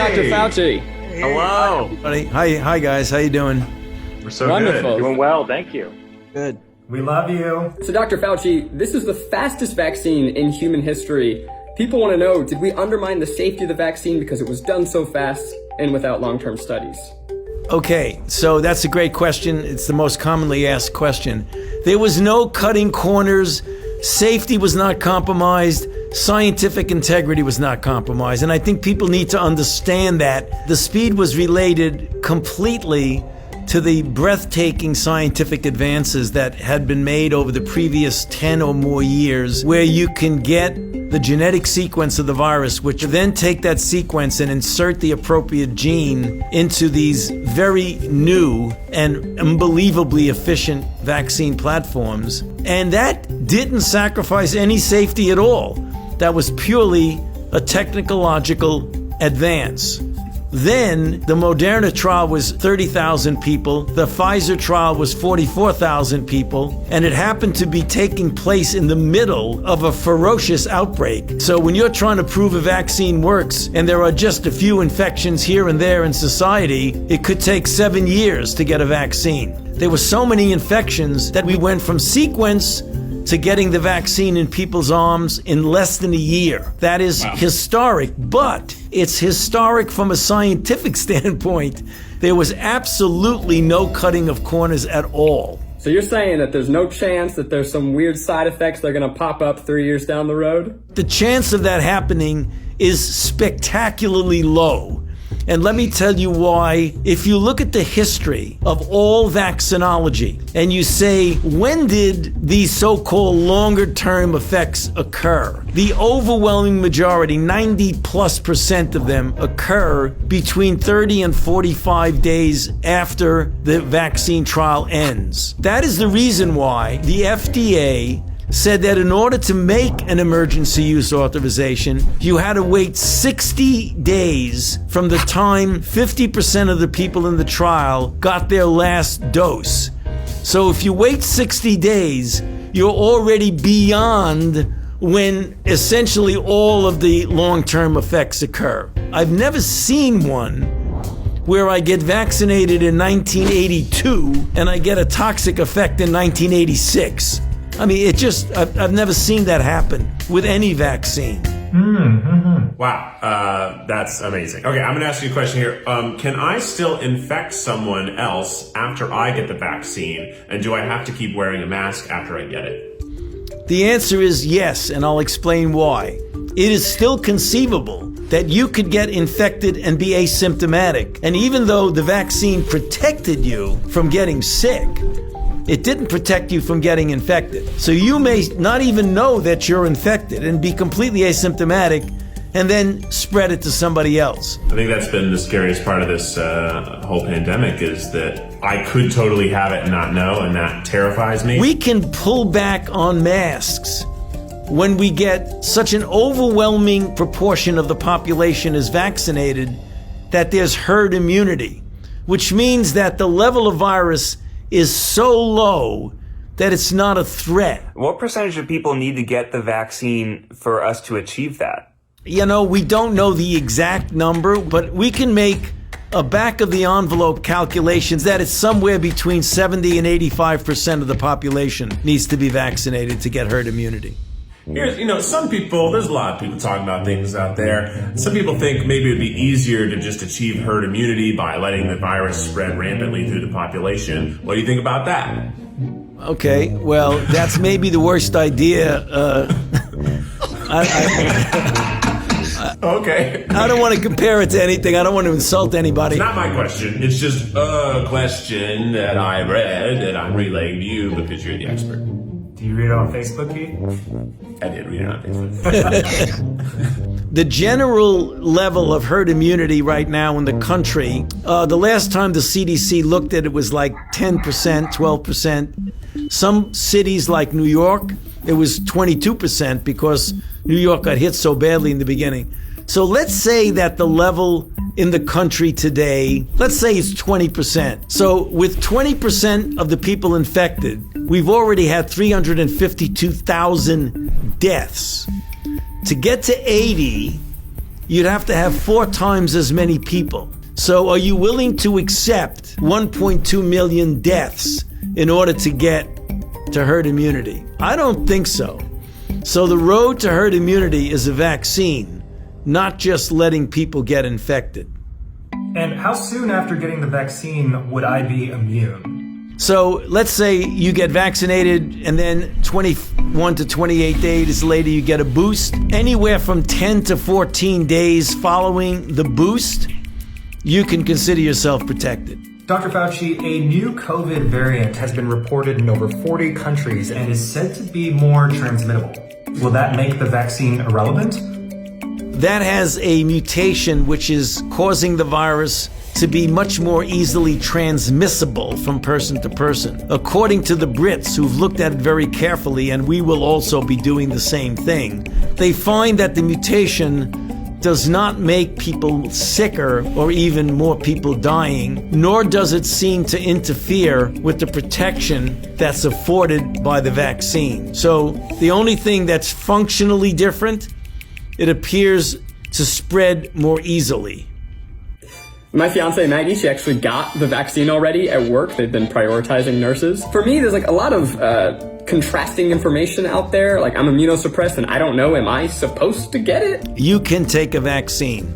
Dr. Fauci. Hello. Hi guys. How you doing? We're so Wonderful. good. Doing well, thank you. Good. We love you. So, Dr. Fauci, this is the fastest vaccine in human history. People want to know, did we undermine the safety of the vaccine because it was done so fast and without long-term studies? Okay, so that's a great question. It's the most commonly asked question. There was no cutting corners. Safety was not compromised. Scientific integrity was not compromised. And I think people need to understand that the speed was related completely to the breathtaking scientific advances that had been made over the previous 10 or more years, where you can get the genetic sequence of the virus, which then take that sequence and insert the appropriate gene into these very new and unbelievably efficient vaccine platforms. And that didn't sacrifice any safety at all. That was purely a technological advance. Then the Moderna trial was 30,000 people. The Pfizer trial was 44,000 people. And it happened to be taking place in the middle of a ferocious outbreak. So when you're trying to prove a vaccine works and there are just a few infections here and there in society, it could take 7 years to get a vaccine. There were so many infections that we went from sequence to getting the vaccine in people's arms in less than a year. That is historic, but it's historic from a scientific standpoint. There was absolutely no cutting of corners at all. So you're saying that there's no chance that there's some weird side effects that are going to pop up 3 years down the road? The chance of that happening is spectacularly low. And let me tell you why. If you look at the history of all vaccinology and you say, when did these so-called longer-term effects occur? The overwhelming majority, 90+% of them, occur between 30 and 45 days after the vaccine trial ends. That is the reason why the FDA said that in order to make an emergency use authorization, you had to wait 60 days from the time 50% of the people in the trial got their last dose. So if you wait 60 days, you're already beyond when essentially all of the long-term effects occur. I've never seen one where I get vaccinated in 1982 and I get a toxic effect in 1986. I mean, I've never seen that happen with any vaccine. Wow, that's amazing. Okay, I'm going to ask you a question here. Can I still infect someone else after I get the vaccine? And do I have to keep wearing a mask after I get it? The answer is yes, and I'll explain why. It is still conceivable that you could get infected and be asymptomatic. And even though the vaccine protected you from getting sick, it didn't protect you from getting infected. So you may not even know that you're infected and be completely asymptomatic and then spread it to somebody else. I think that's been the scariest part of this whole pandemic, is that I could totally have it and not know, and that terrifies me. We can pull back on masks when we get such an overwhelming proportion of the population is vaccinated that there's herd immunity, which means that the level of virus is so low that it's not a threat. What percentage of people need to get the vaccine for us to achieve that? You know, we don't know the exact number, but we can make a back of the envelope calculations that it's somewhere between 70 and 85% of the population needs to be vaccinated to get herd immunity. Here's, some people, there's a lot of people talking about things out there. Some people think maybe it would be easier to just achieve herd immunity by letting the virus spread rampantly through the population. What do you think about that? Okay, well, that's maybe the worst idea. Okay. I don't want to compare it to anything. I don't want to insult anybody. It's not my question. It's just a question that I read that I'm relaying to you because you're the expert. Do you read it on Facebook, Pete? I did read it on Facebook. The general level of herd immunity right now in the country, the last time the CDC looked at it was like 10%, 12%. Some cities like New York, it was 22% because New York got hit so badly in the beginning. So let's say that the level in the country today, let's say it's 20%. So with 20% of the people infected, we've already had 352,000 deaths. To get to 80, you'd have to have 4 times as many people. So are you willing to accept 1.2 million deaths in order to get to herd immunity? I don't think so. So the road to herd immunity is a vaccine, not just letting people get infected. And how soon after getting the vaccine would I be immune? So let's say you get vaccinated and then 21 to 28 days later you get a boost. Anywhere from 10 to 14 days following the boost, you can consider yourself protected. Dr. Fauci, a new COVID variant has been reported in over 40 countries and is said to be more transmittable. Will that make the vaccine irrelevant? That has a mutation which is causing the virus to be much more easily transmissible from person to person. According to the Brits, who've looked at it very carefully, and we will also be doing the same thing, they find that the mutation does not make people sicker or even more people dying, nor does it seem to interfere with the protection that's afforded by the vaccine. So the only thing that's functionally different, it appears to spread more easily. My fiance Maggie, she actually got the vaccine already at work. They've been prioritizing nurses. For me, there's like a lot of contrasting information out there. Like, I'm immunosuppressed and I don't know, am I supposed to get it? You can take a vaccine.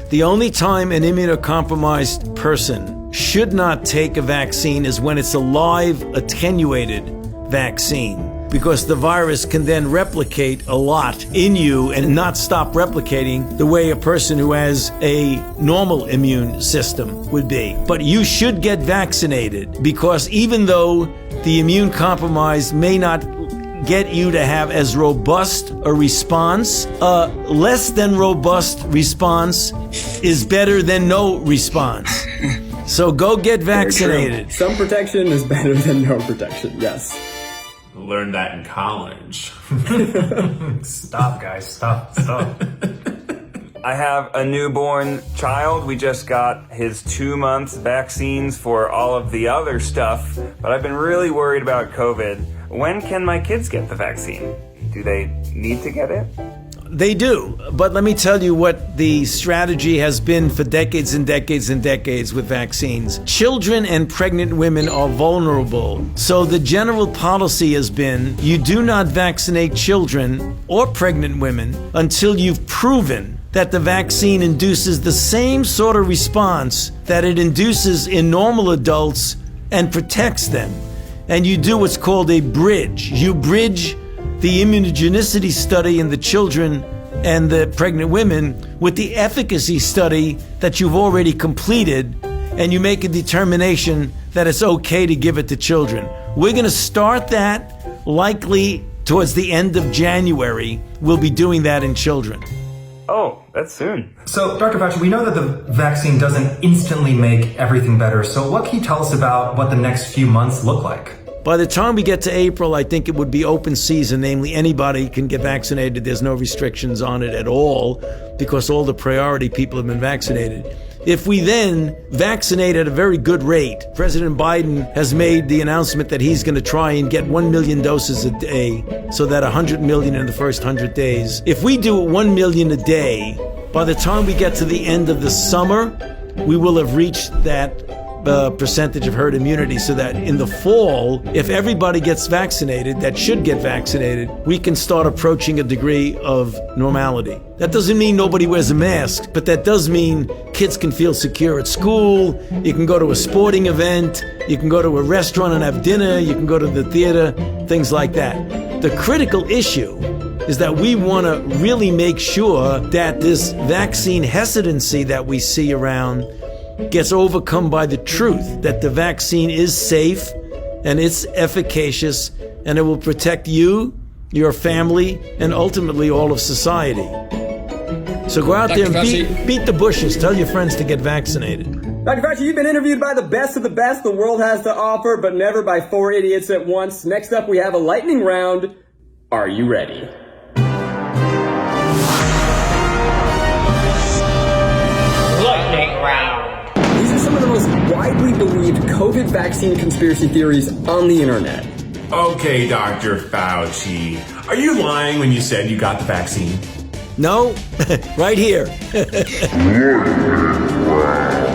The only time an immunocompromised person should not take a vaccine is when it's a live, attenuated vaccine, because the virus can then replicate a lot in you and not stop replicating the way a person who has a normal immune system would be. But you should get vaccinated, because even though the immune compromise may not get you to have as robust a response, a less than robust response is better than no response. So go get vaccinated. Some protection is better than no protection, yes. Learned that in college. Stop, guys. Stop. I have a newborn child. We just got his 2-month vaccines for all of the other stuff, but I've been really worried about COVID. When can my kids get the vaccine? Do they need to get it? They do, but let me tell you what the strategy has been for decades and decades and decades with vaccines. Children and pregnant women are vulnerable, so the general policy has been you do not vaccinate children or pregnant women until you've proven that the vaccine induces the same sort of response that it induces in normal adults and protects them. And you do what's called a bridge. You bridge the immunogenicity study in the children and the pregnant women with the efficacy study that you've already completed, and you make a determination that it's okay to give it to children. We're going to start that likely towards the end of January. We'll be doing that in children. Oh, that's soon. So, Dr. Fauci, we know that the vaccine doesn't instantly make everything better. So what can you tell us about what the next few months look like? By the time we get to April, I think it would be open season, namely anybody can get vaccinated. There's no restrictions on it at all because all the priority people have been vaccinated. If we then vaccinate at a very good rate, President Biden has made the announcement that he's going to try and get 1 million doses a day, so that 100 million in the first 100 days. If we do 1 million a day, by the time we get to the end of the summer, we will have reached that percentage of herd immunity, so that in the fall, if everybody gets vaccinated, that should get vaccinated, we can start approaching a degree of normality. That doesn't mean nobody wears a mask, but that does mean kids can feel secure at school, you can go to a sporting event, you can go to a restaurant and have dinner, you can go to the theater, things like that. The critical issue is that we want to really make sure that this vaccine hesitancy that we see around gets overcome by the truth that the vaccine is safe and it's efficacious and it will protect you, your family, and ultimately all of society. So go out there and beat the bushes. Tell your friends to get vaccinated. Dr. Fauci, you've been interviewed by the best of the best the world has to offer, but never by 4 idiots at once. Next up, we have a lightning round. Are you ready? Lightning round. These are some of the most widely believed COVID vaccine conspiracy theories on the internet. Okay, Dr. Fauci. Are you lying when you said you got the vaccine? No, right here.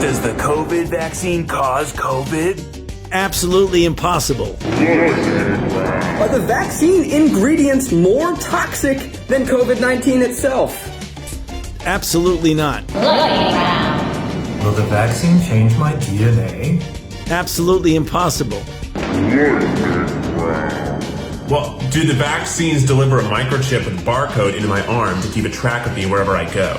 Does the COVID vaccine cause COVID? Absolutely impossible. Are the vaccine ingredients more toxic than COVID-19 itself? Absolutely not. Will the vaccine change my DNA? Absolutely impossible. Well, do the vaccines deliver a microchip with a barcode into my arm to keep a track of me wherever I go?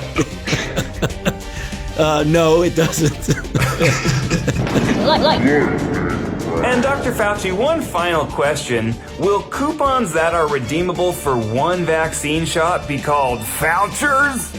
No, it doesn't. And Dr. Fauci, one final question. Will coupons that are redeemable for one vaccine shot be called vouchers?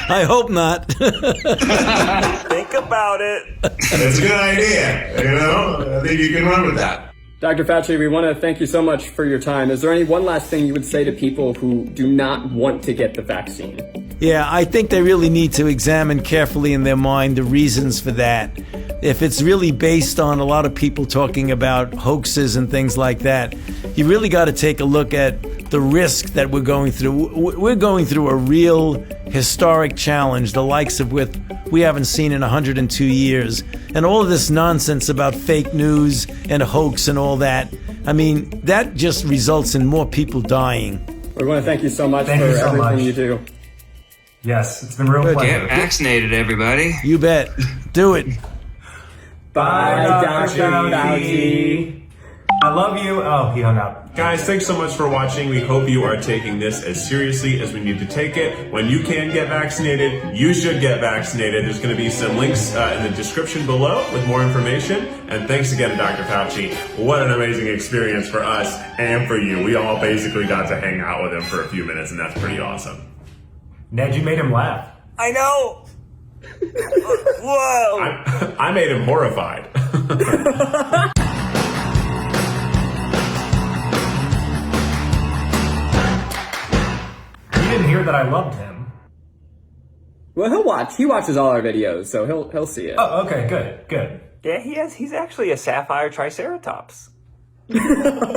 I hope not. Think about it. That's a good idea. You know, I think you can run with that. Dr. Fauci, we want to thank you so much for your time. Is there any one last thing you would say to people who do not want to get the vaccine? Yeah, I think they really need to examine carefully in their mind the reasons for that. If it's really based on a lot of people talking about hoaxes and things like that, you really got to take a look at the risk that we're going through. We're going through a real historic challenge, the likes of which we haven't seen in 102 years. And all of this nonsense about fake news and hoax and all that, I mean, that just results in more people dying. We want to thank you so much Thank for you so everything much. you do. Yes, it's been a real pleasure. Get vaccinated, everybody. You bet. Do it. Bye, Dr. Dr. Fauci. I love you. Oh, he hung up. Guys, thanks so much for watching. We hope you are taking this as seriously as we need to take it. When you can get vaccinated, you should get vaccinated. There's going to be some links in the description below with more information. And thanks again to Dr. Fauci. What an amazing experience for us and for you. We all basically got to hang out with him for a few minutes, and that's pretty awesome. Ned, you made him laugh. I know. Whoa. I made him horrified. You didn't hear that I loved him. Well, he'll watch. He watches all our videos, so he'll see it. Oh, okay, good. Yeah, he's actually a sapphire triceratops.